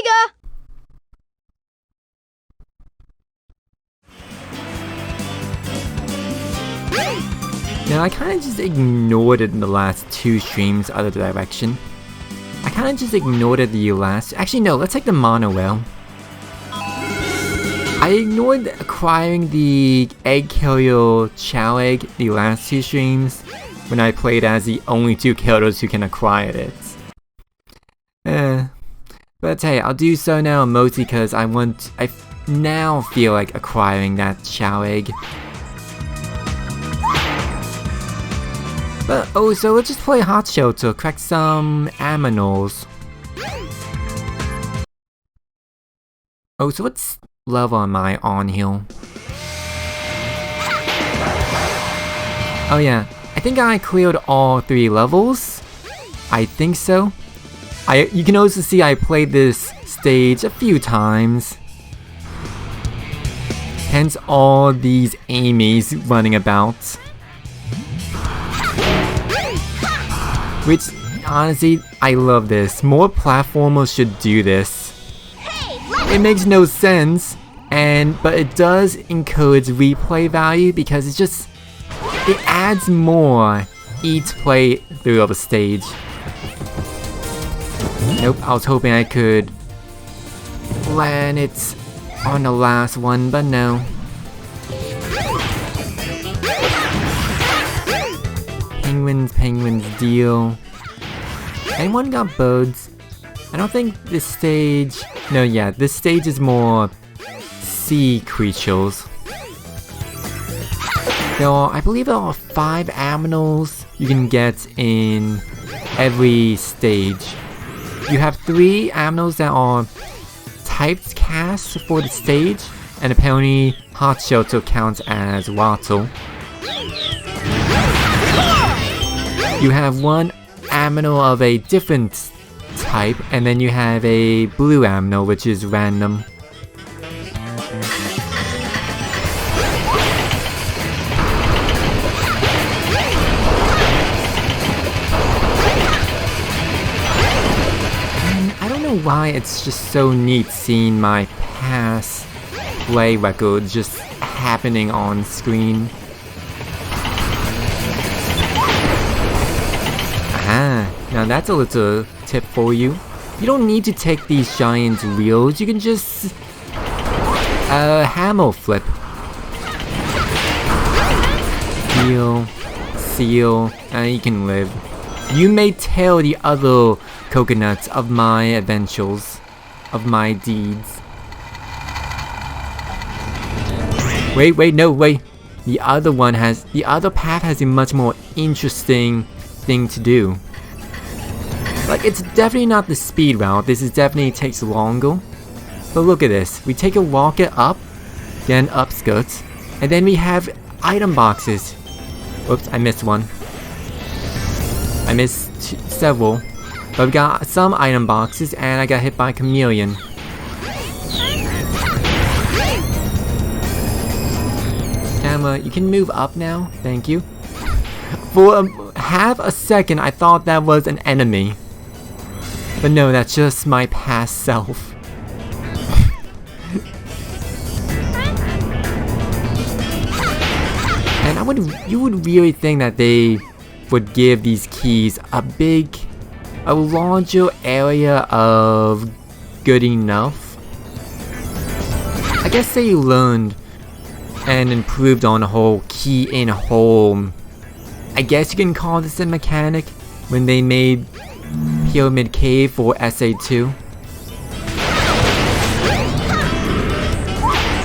Sega! Now I kinda just ignored it in the last 2 streams other direction. I kinda just ignored it the last... Actually no, let's take the monorail. I ignored acquiring the egg carrier Chao egg the last 2 streams when I played as the only 2 characters who can acquire it. But hey, I'll do so now mostly because I now feel like acquiring that Chao egg. But also, let's just play Hot Shelter, crack some aminals. Oh, so what level am I on here? Oh yeah, I think I cleared all 3 levels. I think so. You can also see I played this stage a few times. Hence all these Amy's running about. Which, honestly, I love this. More platformers should do this. It makes no sense, but it does encourage replay value because it adds more each playthrough of a stage. Nope, I was hoping I could land it on the last one, but no. Penguins deal. Anyone got birds? I don't think this stage... No, yeah, this stage is more sea creatures. I believe there are 5 aminals you can get in every stage. You have 3 aminals that are typed cast for the stage, and apparently Hot Shelter counts as water. You have 1 aminal of a different type, and then you have a blue aminal, which is random. I don't know why it's just so neat seeing my past play record just happening on screen. Now that's a little tip for you. You don't need to take these giant wheels, you can just hammer flip. Heal, seal, and you can live. You may tell the other coconuts of my adventures, of my deeds. Wait, no, wait. The other path has a much more interesting thing to do. Like, it's definitely not the speed route, this definitely takes longer. But look at this, we take a rocket up, then upskirts, and then we have item boxes. Oops, I missed one. I missed several. But we got some item boxes, and I got hit by a chameleon. Camera, you can move up now, thank you. For half a second, I thought that was an enemy. But no, that's just my past self. And you would really think that they would give these keys a larger area of good enough. I guess they learned and improved on the whole key in home. I guess you can call this a mechanic when they made Pyramid Cave for SA2.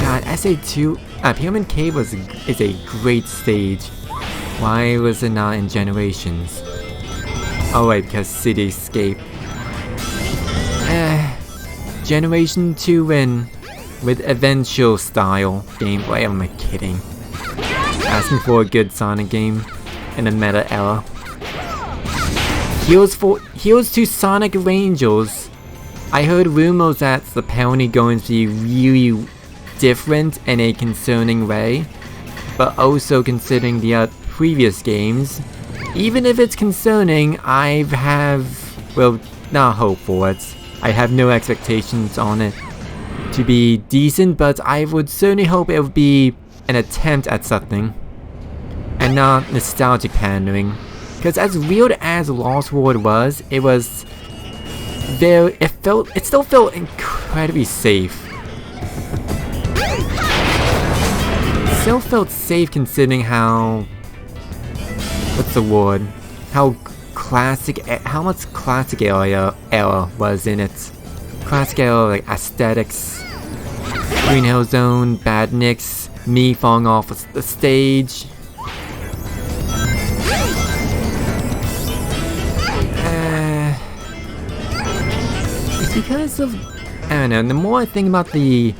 God, SA2, Pyramid Cave is a great stage. Why was it not in Generations? Oh wait, because Cityscape. Generation 2 win with adventure style gameplay. Am I kidding? Asking for a good Sonic game in the meta era. Here's to Sonic Rangers. I heard rumors that's apparently going to be really different in a concerning way, but also considering the previous games, even if it's concerning, well, not hope for it. I I have no expectations on it to be decent, but I would certainly hope it would be an attempt at something and not nostalgic pandering. Because as weird as Lost World was, it still felt incredibly safe. It still felt safe considering how, what's the word? How much classic era was in it. Classic era like aesthetics, Green Hill Zone, Badniks, me falling off the stage. It's because of, I don't know, the more I think about the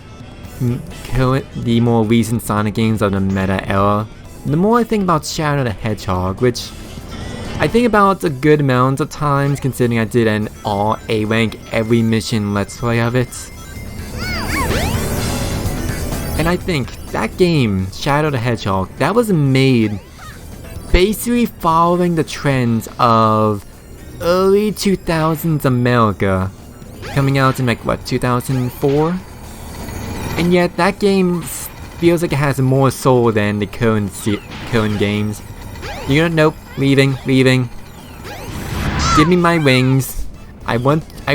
more recent Sonic games of the meta era, the more I think about Shadow the Hedgehog, which I think about a good amount of times considering I did an all A rank every mission let's play of it. And I think that game, Shadow the Hedgehog, that was made basically following the trends of early 2000s America, coming out in like what, 2004? And yet that game feels like it has more soul than the current games. You know, nope, leaving. Give me my wings. I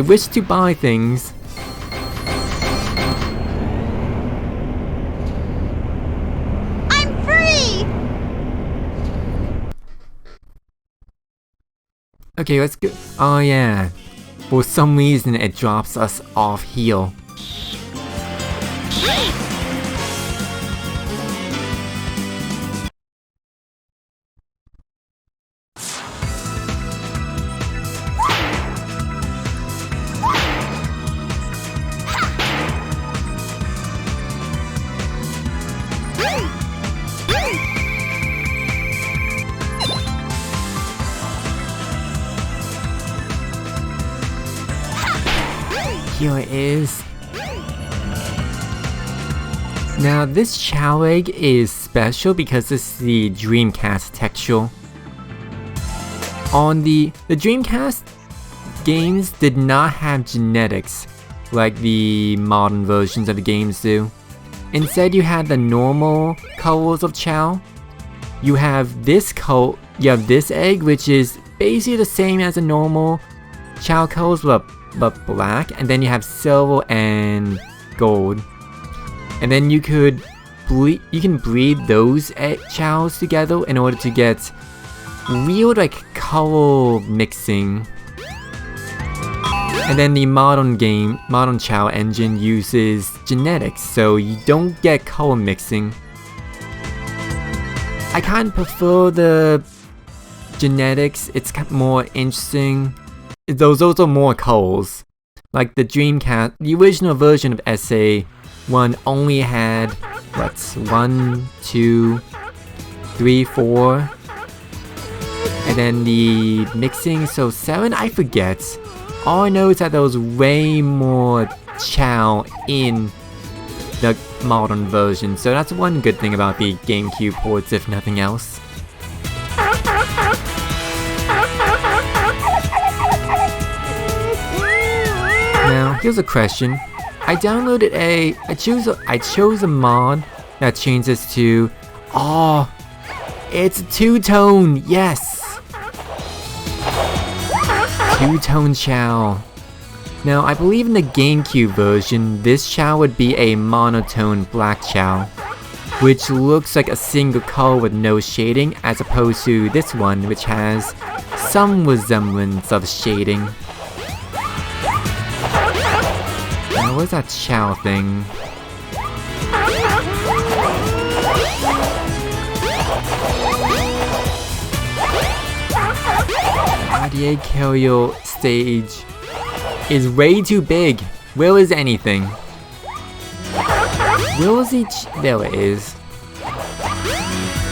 wish to buy things. I'm free! Okay, let's go. Oh yeah. For some reason it drops us off heal. Here it is. Now this Chao egg is special because this is the Dreamcast texture. On the Dreamcast games did not have genetics like the modern versions of the games do. Instead you had the normal colors of Chao. You have this egg, which is basically the same as a normal Chao colors but black, and then you have silver and gold. And then you can breed those Chaos together in order to get weird like color mixing. And then the modern Chao engine uses genetics, so you don't get color mixing. I kind of prefer the genetics, it's more interesting. Those are more colors. Like the Dreamcast, the original version of SA1 only had, what, 1, 2, 3, 4, and then the mixing, so 7, I forget. All I know is that there was way more Chao in the modern version, so that's one good thing about the GameCube ports, if nothing else. Now, here's a question. I chose a mod that changes to, oh, it's a two-tone, yes! Two-tone Chao. Now, I believe in the GameCube version, this Chao would be a monotone black Chao, which looks like a single color with no shading, as opposed to this one, which has some resemblance of shading. Now, what's that Chao thing? The egg carrier stage is way too big. Where is anything? Where is each? There it is.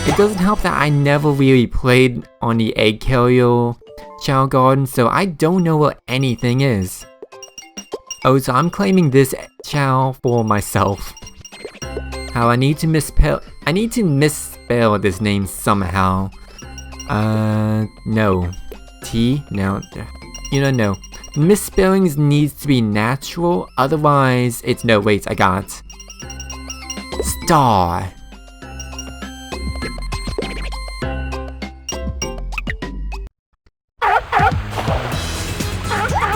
It doesn't help that I never really played on the egg carrier Chao Garden, so I don't know where anything is. Oh, so I'm claiming this Chao for myself. How I need to misspell this name somehow. No. T? No. You know, no. Misspellings needs to be natural, otherwise it's no wait, I got star.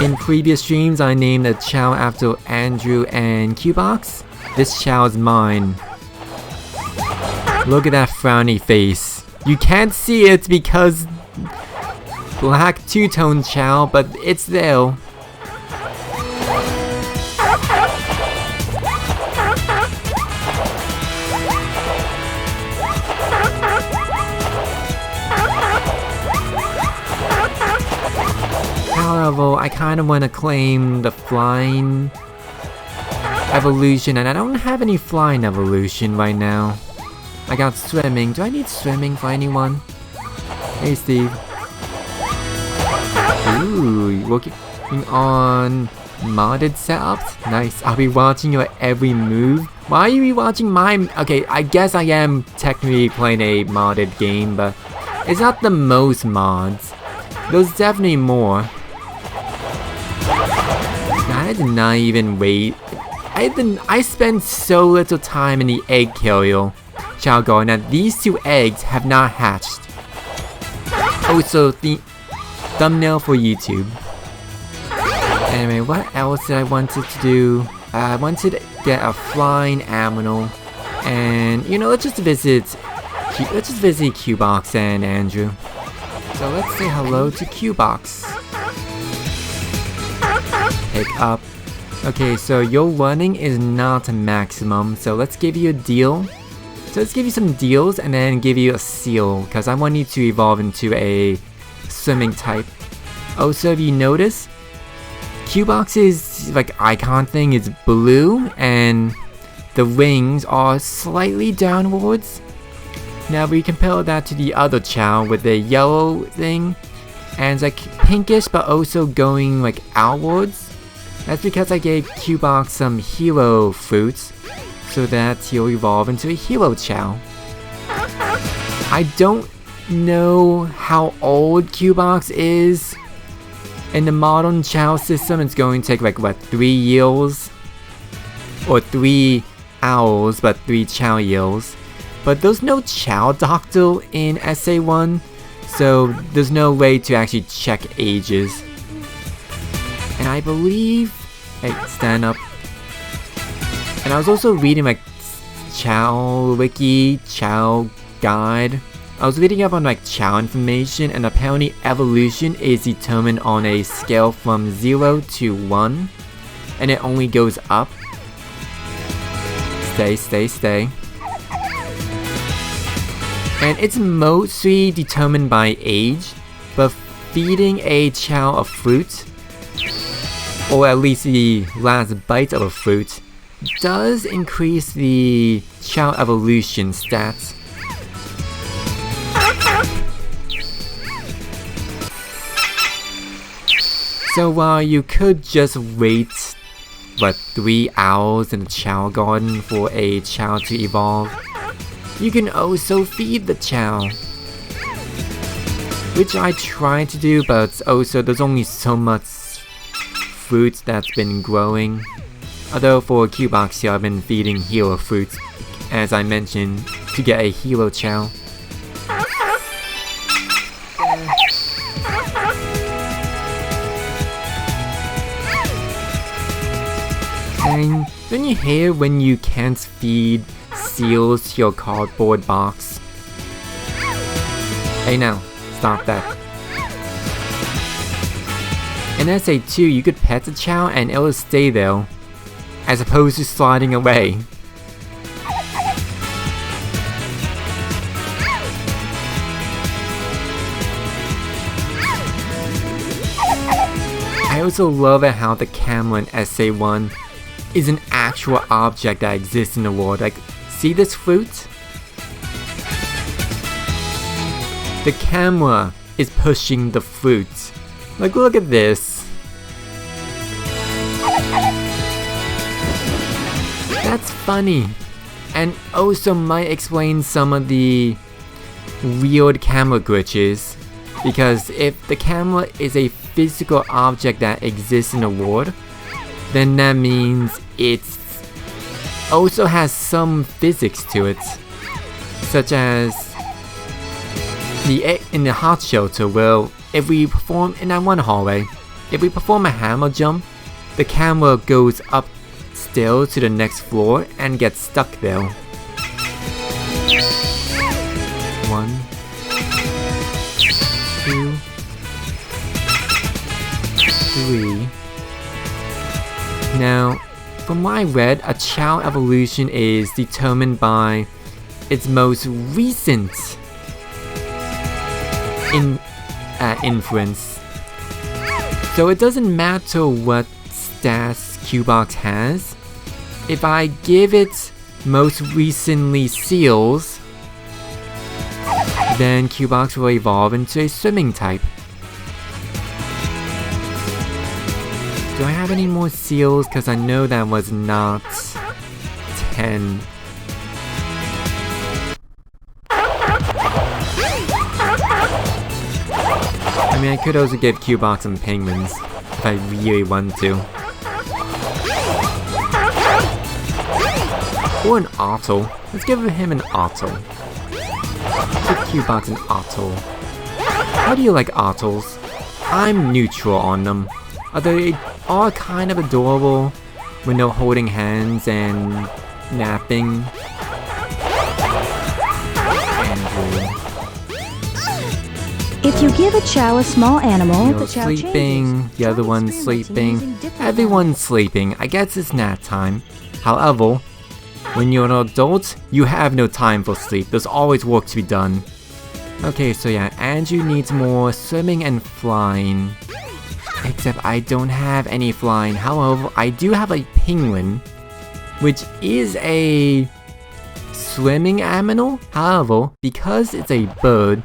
In previous streams, I named a Chao after Andrew and Qbox. This Chao is mine. Look at that frowny face. You can't see it because black two-tone Chao, but it's there. However, I kind of want to claim the flying evolution, and I don't have any flying evolution right now. I got swimming. Do I need swimming for anyone? Hey, Steve. Ooh, working on modded setups? Nice. I'll be watching your every move. Why are you watching my... Okay, I guess I am technically playing a modded game, but it's not the most mods. There's definitely more. I did not even wait. I spent so little time in the egg carrier. Chao going that these two eggs have not hatched. Also, the thumbnail for YouTube. Anyway, what else did I wanted to do? I wanted to get a flying animal, and you know, let's just visit Qbox and Andrew. So let's say hello to Qbox. Pick up. Okay, so your running is not a maximum, so let's give you a deal. So let's give you some deals and then give you a seal, because I want you to evolve into a swimming type. Also, if you notice, Qbox's like icon thing is blue and the wings are slightly downwards. Now we compare that to the other Chao with the yellow thing, and it's like pinkish but also going like outwards. That's because I gave Qbox some hero fruits, so that he'll evolve into a hero Chao. I don't know how old Qbox is. In the modern Chao system, it's going to take like what, 3 years? Or 3 hours, but 3 Chao years. But there's no Chao doctor in SA1, so there's no way to actually check ages. And I believe... Hey, stand up. And I was also reading like Chao Wiki, Chao Guide. I was reading up on like Chao information, and apparently evolution is determined on a scale from 0 to 1. And it only goes up. Stay. And it's mostly determined by age, but feeding a Chao a fruit, or at least the last bite of a fruit, does increase the Chao evolution stats. So while you could just wait, what, 3 hours in the Chao garden for a Chao to evolve, you can also feed the Chao. Which I tried to do, but also there's only so much fruit that's been growing. Although for Qbox here, I've been feeding hero fruits, as I mentioned, to get a hero Chao. And don't you hear when you can't feed seals to your cardboard box? Hey now, stop that. In SA2, you could pet the Chao and it will stay there, as opposed to sliding away. I also love it how the camera in SA1 is an actual object that exists in the world. Like, see this fruit? The camera is pushing the fruit. Like, look at this. That's funny. And also might explain some of the weird camera glitches. Because if the camera is a physical object that exists in the world, then that means it also has some physics to it. Such as in the hot shelter, well, if we perform in that one hallway, if we perform a hammer jump, the camera goes up still to the next floor and gets stuck there. 1, 2, 3. Now, from what I read, a Chao evolution is determined by its most recent inference. So it doesn't matter what stats Qbox has. If I give it most recently seals, then Qbox will evolve into a swimming type. Do I have any more seals? Because I know that was not 10. I mean, I could also give Qbox some penguins if I really want to. Or an Otto. Let's give him an Otto. Give Qbox an Otto. How do you like Ottos? I'm neutral on them. Although they are kind of adorable when they're holding hands and napping. If you give a Chao a small animal, You're the Chao sleeping, changes. the other Try one's experimenting sleeping, using different everyone's sleeping. I guess it's nap time. However, when you're an adult, you have no time for sleep. There's always work to be done. Okay, so yeah, Andrew needs more swimming and flying. Except I don't have any flying. However, I do have a penguin, which is a swimming animal. However, because it's a bird,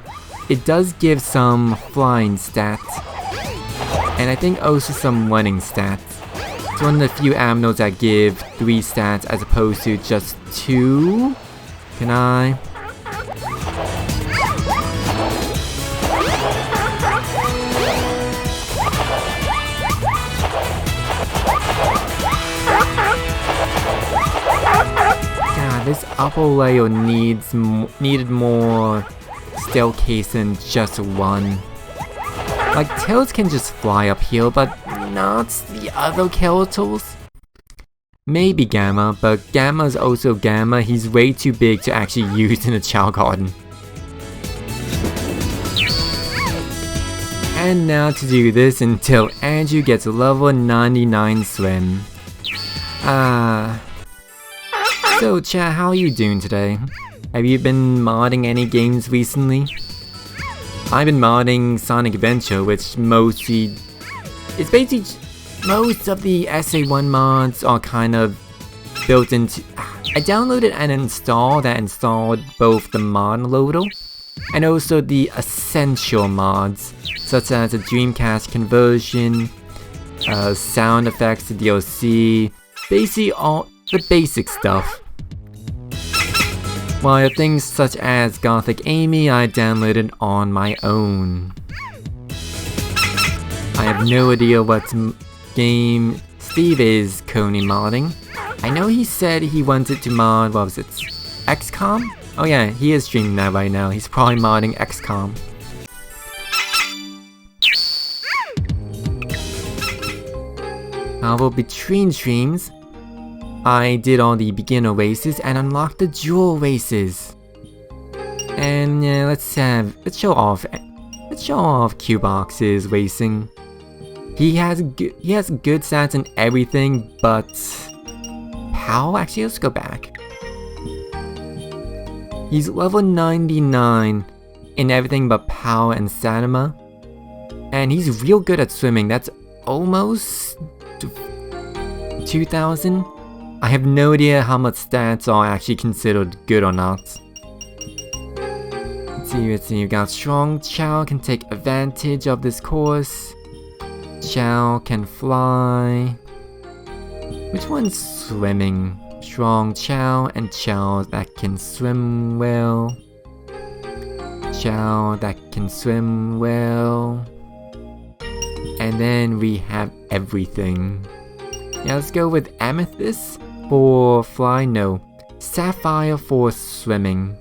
it does give some flying stats. And I think also some running stats. It's one of the few animals that give 3 stats as opposed to just 2. Can I? God, this upper layer needed more staircase than just one. Like, Tails can just fly up here, but not the other characters. Maybe Gamma, but Gamma's also Gamma. He's way too big to actually use in a Chao garden. And now to do this until Andrew gets level 99 swim. So chat, how are you doing today? Have you been modding any games recently? I've been modding Sonic Adventure, which mostly... It's basically... Most of the SA1 mods are kind of built into... I downloaded an install that installed both the mod loader and also the essential mods, such as the Dreamcast conversion, sound effects, the DLC, basically all the basic stuff. While things such as Gothic Amy I downloaded on my own. I have no idea what game Steve is currently modding. I know he said he wanted to mod, what was it, XCOM? Oh yeah, he is streaming that right now. He's probably modding XCOM. However, between streams, I did all the beginner races and unlocked the jewel races. And yeah, let's show off Qbox's racing. He has good stats and everything, but Pao, actually let's go back. He's level 99 in everything but Pao and Sanema. And he's real good at swimming. That's almost 2000. I have no idea how much stats are actually considered good or not. Let's see, you got strong Chao can take advantage of this course. Chao can fly. Which one's swimming? Strong Chao and Chao that can swim well. Chao that can swim well. And then we have everything. Yeah, let's go with amethyst for fly, no. Sapphire for swimming.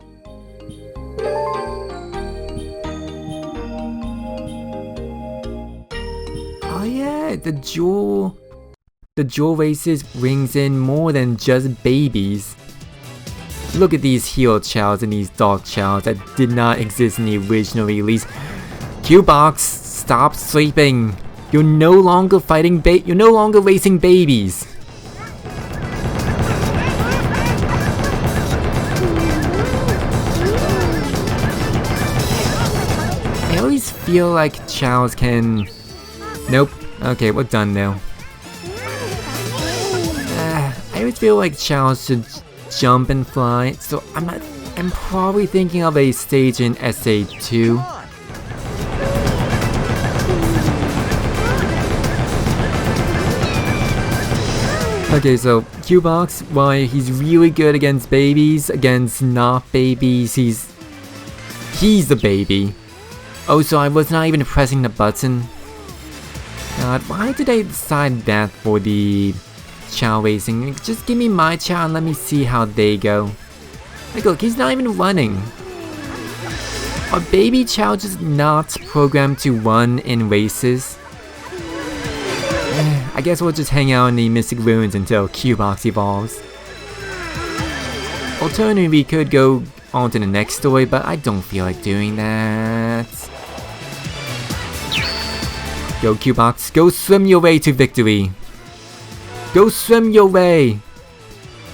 Oh yeah, the jewel races brings in more than just babies. Look at these healed Chaos and these dark Chaos that did not exist in the original release. Q-Box, stop sleeping. You're no longer you're no longer racing babies. I always feel like Chaos can... Nope. Okay, we're done now. I always feel like Chaos should jump and fly, so I'm probably thinking of a stage in SA2. Okay, so Q-Box, why he's really good against babies, against not babies, he's the baby. Oh, so I was not even pressing the button. God, why did I decide that for the Chao racing? Just give me my Chao and let me see how they go. Like, look, he's not even running. Are baby Chao just not programmed to run in races? I guess we'll just hang out in the Mystic Ruins until Q-Box evolves. Alternatively, we could go on to the next story, but I don't feel like doing that. Go Q-Box, go swim your way to victory. Go swim your way.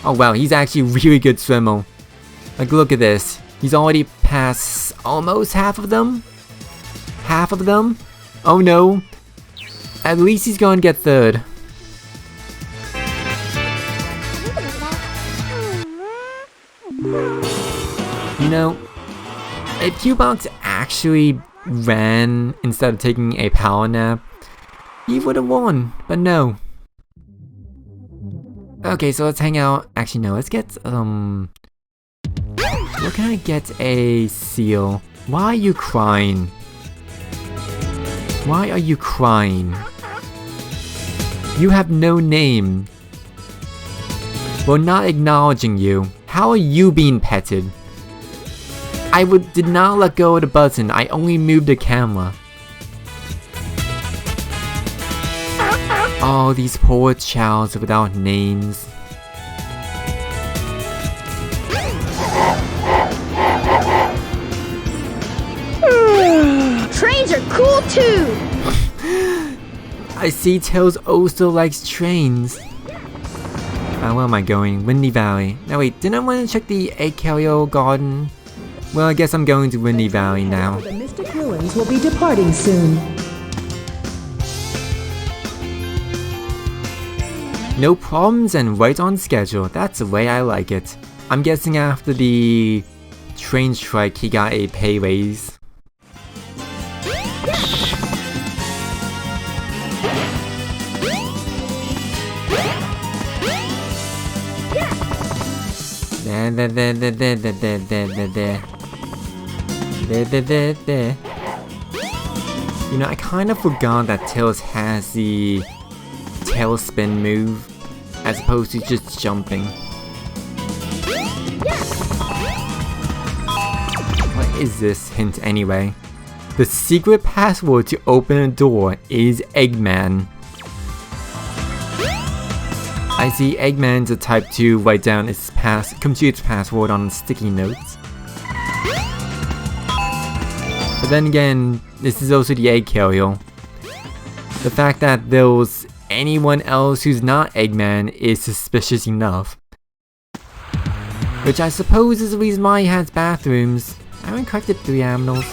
Oh wow, he's actually a really good swimmer. Like, look at this. He's already past almost half of them. Half of them? Oh no. At least he's gonna get third. You know, if Q-Box actually ran instead of taking a power nap, he would have won, but no. Okay, so let's hang out. Actually, no, let's get, where can I get a seal? Why are you crying? Why are you crying? You have no name. We're not acknowledging you. How are you being petted? I did not let go of the button. I only moved the camera. Oh, these poor Chaos without names. Trains are cool too! I see Tails also likes trains. Where am I going? Windy Valley. Now wait, didn't I want to check the Egg Carrier Garden? Well, I guess I'm going to Windy Valley now. The Mystic Ruins will be departing soon. No problems and right on schedule. That's the way I like it. I'm guessing after the train strike he got a pay raise. You know, I kind of forgot that Tails has the tail spin move as opposed to just jumping. What is this hint anyway? The secret password to open a door is Eggman. I see Eggman's a type to write down its computer's password on sticky notes. But then again, this is also the Egg Carrier. The fact that there's anyone else who's not Eggman is suspicious enough. Which I suppose is the reason why he has bathrooms. I haven't corrected 3 aminals.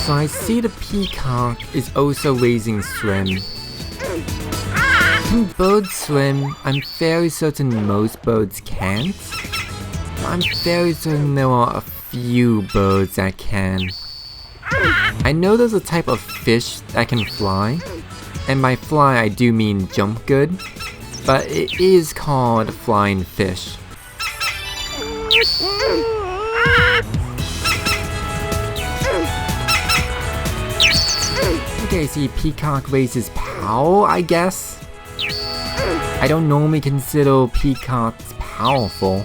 So I see the peacock is also raising swim. Can birds swim? I'm very certain most birds can't. I'm very certain there are a few birds that can. I know there's a type of fish that can fly. And by fly I do mean jump good. But it is called flying fish. Okay, see, Peacock raises power, I guess? I don't normally consider peacocks powerful,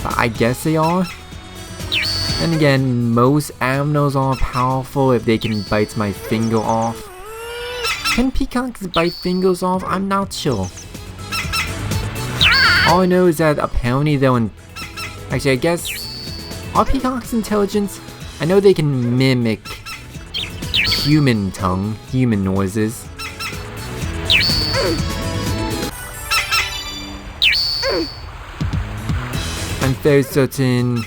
but I guess they are. And again, most aminos are powerful if they can bite my finger off. Can peacocks bite fingers off? I'm not sure. All I know is that apparently they're actually, I guess, are peacocks intelligent? I know they can mimic human tongue, human noises. I'm very certain,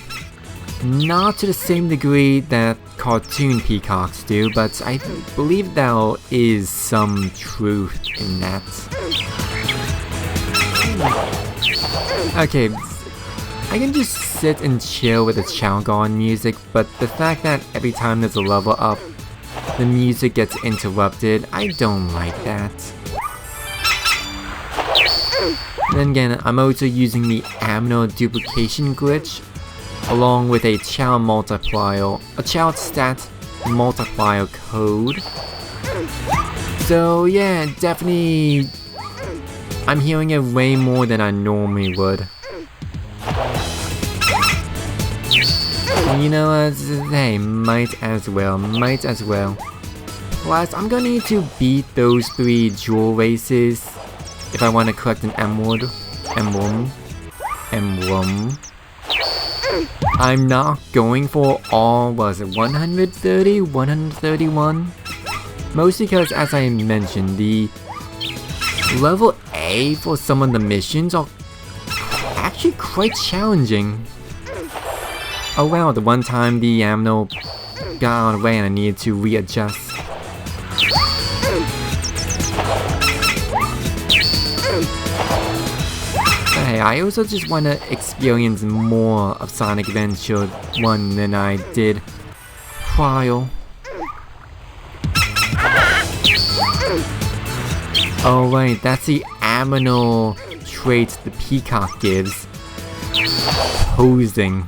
not to the same degree that cartoon peacocks do, but I believe there is some truth in that. Okay, I can just sit and chill with the Chao Garden music, but the fact that every time there's a level up, the music gets interrupted, I don't like that. Then again, I'm also using the amino duplication glitch, along with a Chao multiplier, a Chao stat multiplier code. So yeah, definitely, I'm hearing it way more than I normally would. And you know what, hey, might as well. Plus, I'm gonna need to beat those 3 jewel races if I want to collect an emerald. I'm not going for all, was it 130, 131? Mostly because, as I mentioned, the level A for some of the missions are actually quite challenging. Oh wow, the one time the amino got out of the way and I needed to readjust. But hey, I also just want to experience more of Sonic Adventure 1 than I did prior. Oh right, that's the amino trait the peacock gives. Posing.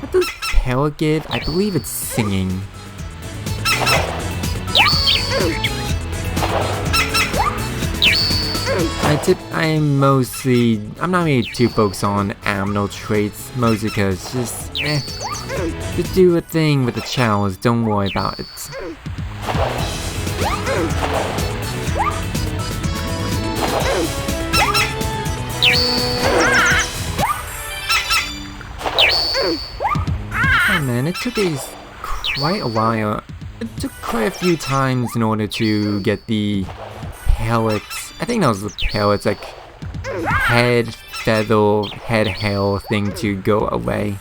What does parrot give? I believe it's singing. I'm not really too focused on amino traits, mostly because just do a thing with the Chaos, don't worry about it. Oh man, it took quite a while. It took quite a few times in order to get the pellets. I think that was the pellets, like head feather, head hair thing to go away.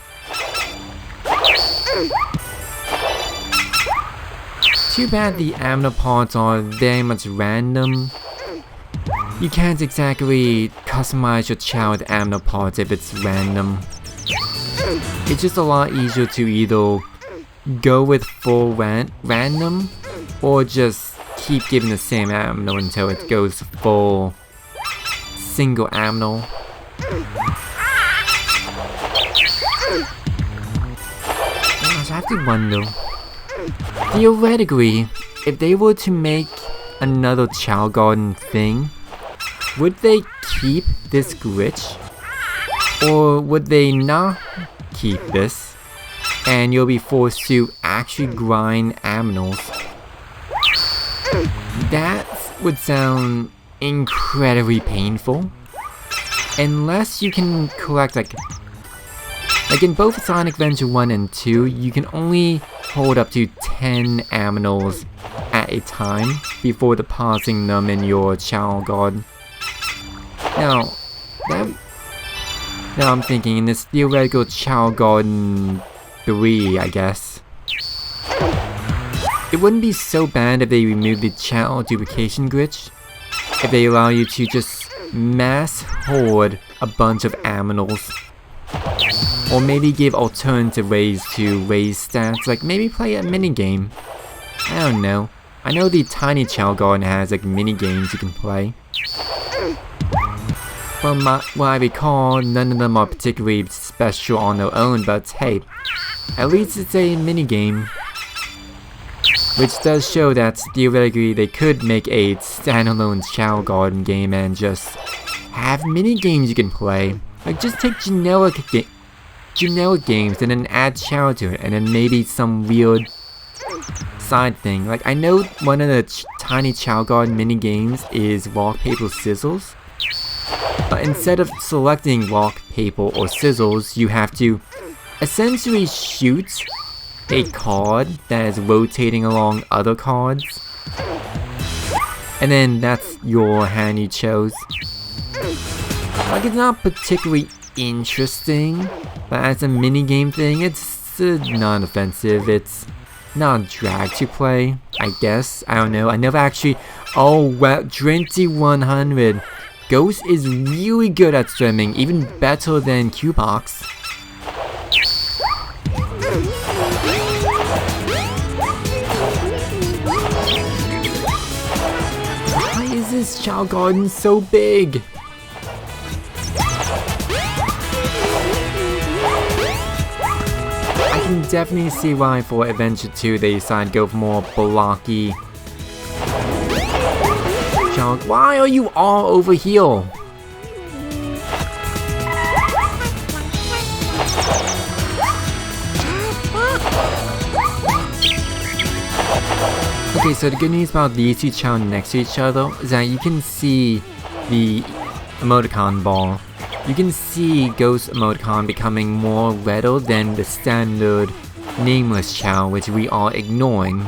Too bad the amino parts are very much random. You can't exactly customize your Chao with amino parts if it's random. It's just a lot easier to either go with full random or just keep giving the same amino until it goes full single amino. Gosh, I have to wonder. Theoretically, if they were to make another Chao Garden thing, would they keep this glitch? Or would they not keep this? And you'll be forced to actually grind aminos. That would sound incredibly painful. Unless you can collect like in both Sonic Adventure 1 and 2, you can only hold up to 10 aminos at a time before depositing them in your Chao Garden. Now I'm thinking in this theoretical Chao Garden 3, I guess. It wouldn't be so bad if they removed the Chao duplication glitch. If they allow you to just mass hoard a bunch of aminos. Or maybe give alternative ways to raise stats, like maybe play a minigame. I don't know. I know the tiny Chao Garden has like mini games you can play. From what I recall, none of them are particularly special on their own, but hey, at least it's a minigame. Which does show that theoretically they could make a standalone Chao Garden game and just have minigames you can play. Like just take generic games and then add Chao to it, and then maybe some weird side thing. Like I know one of the tiny Chao Garden minigames is rock, paper, scissors. But instead of selecting rock, paper, or scissors, you have to essentially shoot a card that is rotating along other cards. And then that's your hand you chose. Like it's not particularly interesting, but as a minigame thing, it's non-offensive. It's not drag to play, I guess. I don't know. I never actually... Oh, well, 2100. Ghost is really good at swimming, even better than Q-Box. Why is this Chao Garden so big? I can definitely see why for Adventure 2 they decided to go for more blocky. Why are you all over here? Okay, so the good news about these two Chao next to each other is that you can see the emoticon bar. You can see Ghost emoticon becoming more redder than the standard nameless Chao, which we are ignoring.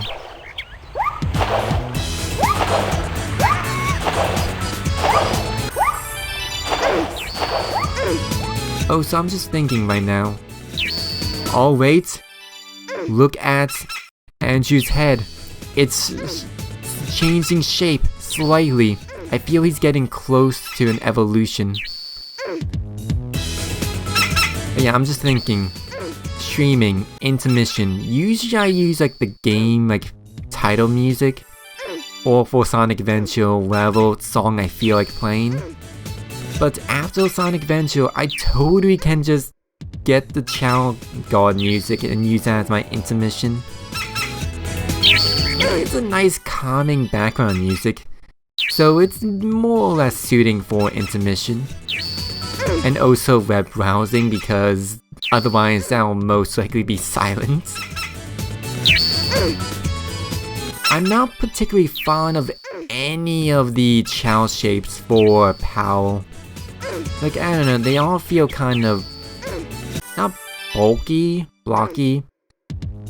Oh, so I'm just thinking right now. Oh wait, look at Andrew's head. It's changing shape slightly. I feel he's getting close to an evolution. But yeah, I'm just thinking. Streaming, intermission. Usually I use like the game like title music, or for Sonic Adventure, whatever song I feel like playing. But after Sonic Adventure, I totally can just get the Chao Garden music and use that as my intermission. It's a nice calming background music, so it's more or less suiting for intermission. And also web browsing, because otherwise that will most likely be silent. I'm not particularly fond of any of the Chao shapes for power. Like, I don't know, they all feel kind of... not bulky, blocky.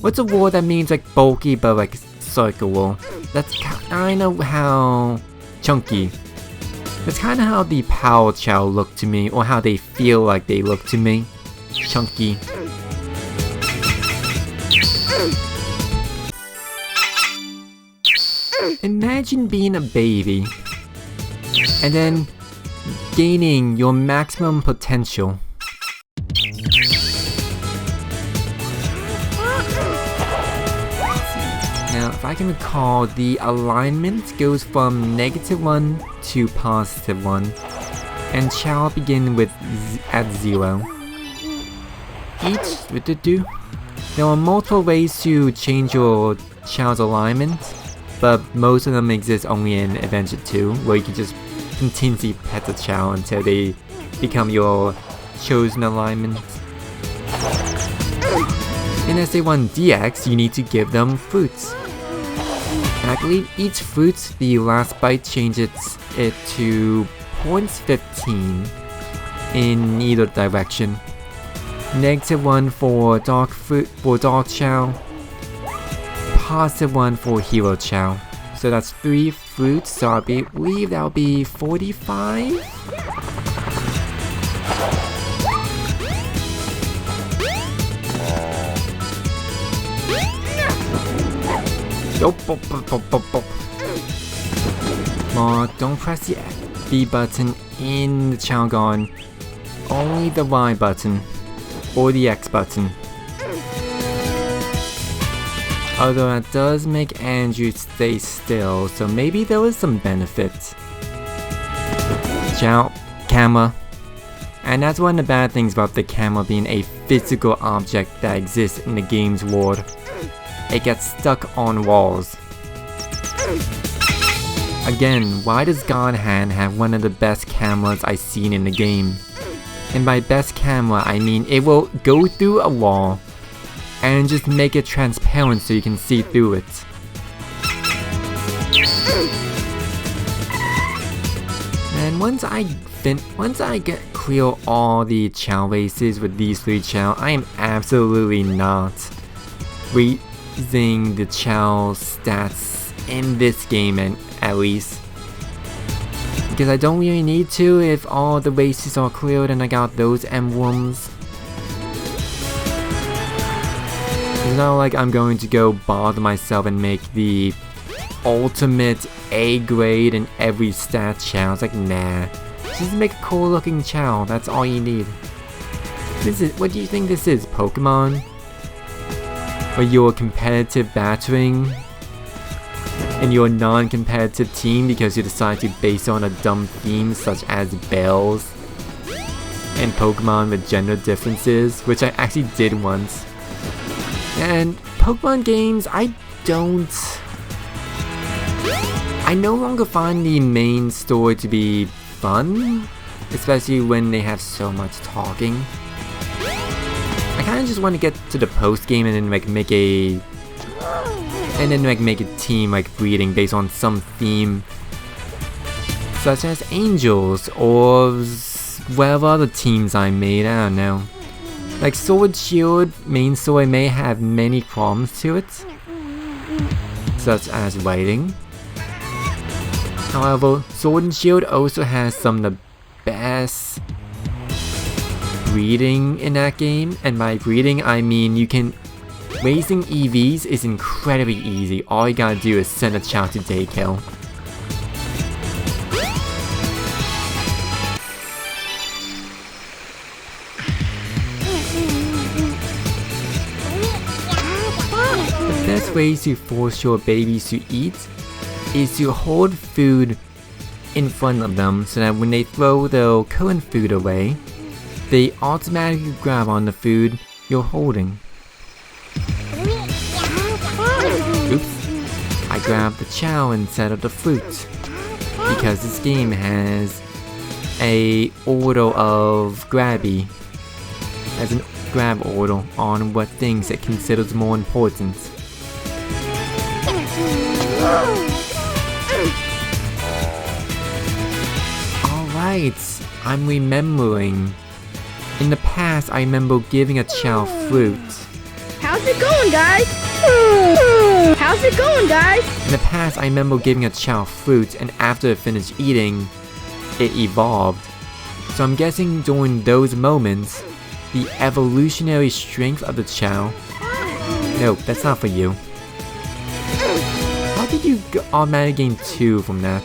What's a word that means like bulky but like circular? That's kind of how... chunky. That's kind of how the Power Chao look to me, or how they feel like they look to me. Chunky. Imagine being a baby, and then gaining your maximum potential. Now, if I can recall, the alignment goes from -1 to +1, and Chao begin with at 0. There are multiple ways to change your Chao's alignment, but most of them exist only in Adventure 2, where you can just continuously pet the Chao until they become your chosen alignment. In SA1 DX, you need to give them fruits. And I believe each fruit, the last bite changes it to points 15 in either direction. -1 for dark fruit for dark Chao, +1 for hero Chao. So that's 3 fruits, so I believe that'll be 45? Don't press the B button in the Chao Garden, only the Y button, or the X button. Although that does make Andrew stay still, so maybe there was some benefit. Chao, camera. And that's one of the bad things about the camera being a physical object that exists in the game's world. It gets stuck on walls. Again, why does God Hand have one of the best cameras I've seen in the game? And by best camera, I mean it will go through a wall and just make it transparent so you can see through it. And once I get clear all the Chao races with these 3 Chao, I am absolutely not raising the Chao stats in this game, and at least. Because I don't really need to if all the races are cleared and I got those emblems. It's not like I'm going to go bother myself and make the ultimate A grade in every stat Chao. It's like, nah. Just make a cool looking Chao, that's all you need. What do you think this is, Pokemon? Or your competitive battering in your non-competitive team because you decide to base on a dumb theme such as bells and Pokemon with gender differences, which I actually did once. And Pokemon games, I no longer find the main story to be fun, especially when they have so much talking. I kinda just want to get to the post game and then make a team like breeding based on some theme, such as Angels or whatever other teams I made. I don't know. Like Sword Shield main story may have many problems to it, such as writing. However, Sword and Shield also has some of the best breeding in that game, and by breeding I mean raising EVs is incredibly easy. All you gotta do is send a Chao to daycare. The best way to force your babies to eat is to hold food in front of them so that when they throw their current food away, they automatically grab on the food you're holding. Oops, I grabbed the Chao instead of the fruit, because this game has a order of grabby, as an grab order on what things it considers more important. Alright, I'm remembering. In the past, I remember giving a Chao fruit. How's it going, guys? How's it going, guys? In the past, I remember giving a Chao fruit, and after it finished eating, it evolved. So I'm guessing during those moments, the evolutionary strength of the Chao... Nope, that's not for you. How did you automatically gain 2 from that?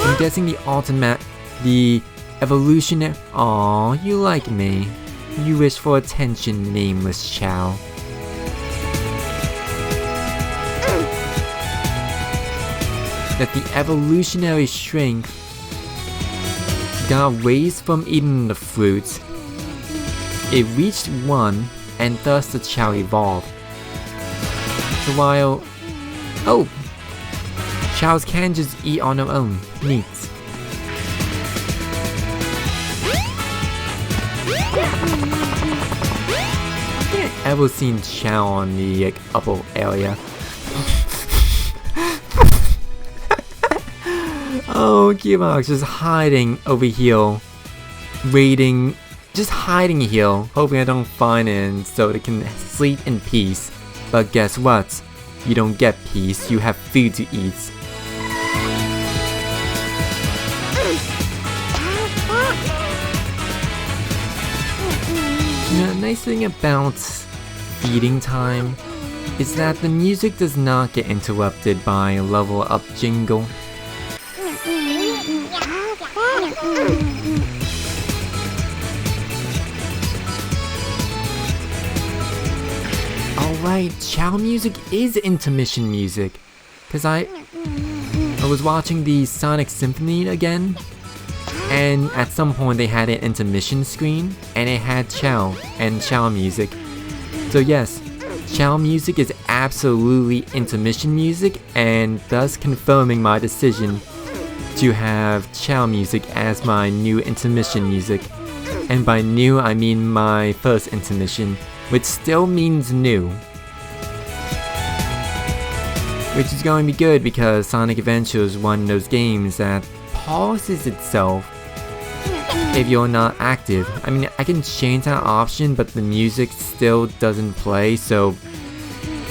I'm guessing the evolutionary... Aww, you like me. You wish for attention, nameless Chao. That the evolutionary strength got raised from eating the fruit. It reached 1, and thus the Chao evolved. So while... Oh! Chaos can just eat on their own. Neat. I think I've ever seen Chao on the upper area. Oh, Gearbox just hiding over here. Waiting. Just hiding here. Hoping I don't find it so they can sleep in peace. But guess what? You don't get peace, you have food to eat. The nice thing about feeding time is that the music does not get interrupted by a level up jingle. Alright, Chao music is intermission music. Cause at was watching the Sonic Symphony again, and at some point they had an intermission screen, and it had Chao and Chao music. So yes, Chao music is absolutely intermission music, and thus confirming my decision to have Chao music as my new intermission music. And by new, I mean my first intermission, which still means new. Which is going to be good because Sonic Adventure is one of those games that pauses itself if you're not active. I mean, I can change that option, but the music still doesn't play, so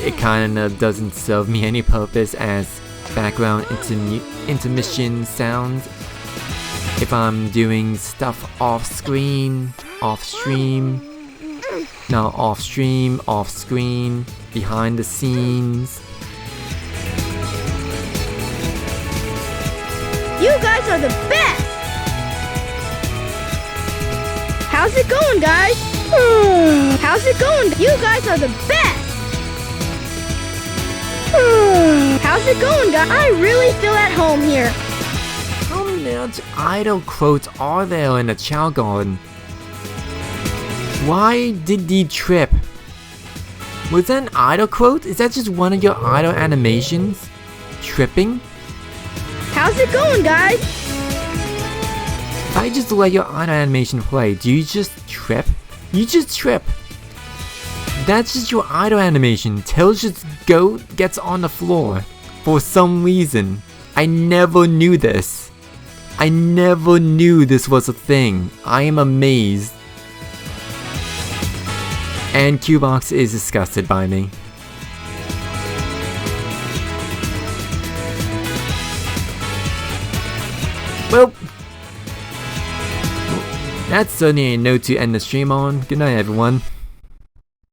it kinda doesn't serve me any purpose as background intermission sounds if I'm doing stuff off screen, off stream, off screen, behind the scenes. You guys are the best! How's it going, guys? How's it going? You guys are the best! How's it going, guys? I really feel at home here. How much idle quotes are there in the Chao Garden? Why did he trip? Was that an idle quote? Is that just one of your idle animations? Tripping? How's it going, guys? If I just let your idle animation play, do you just trip? You just trip. That's just your idle animation. Tails just gets on the floor. For some reason. I never knew this. I never knew this was a thing. I am amazed. And Qbox is disgusted by me. Well, that's certainly a note to end the stream on. Good night, everyone.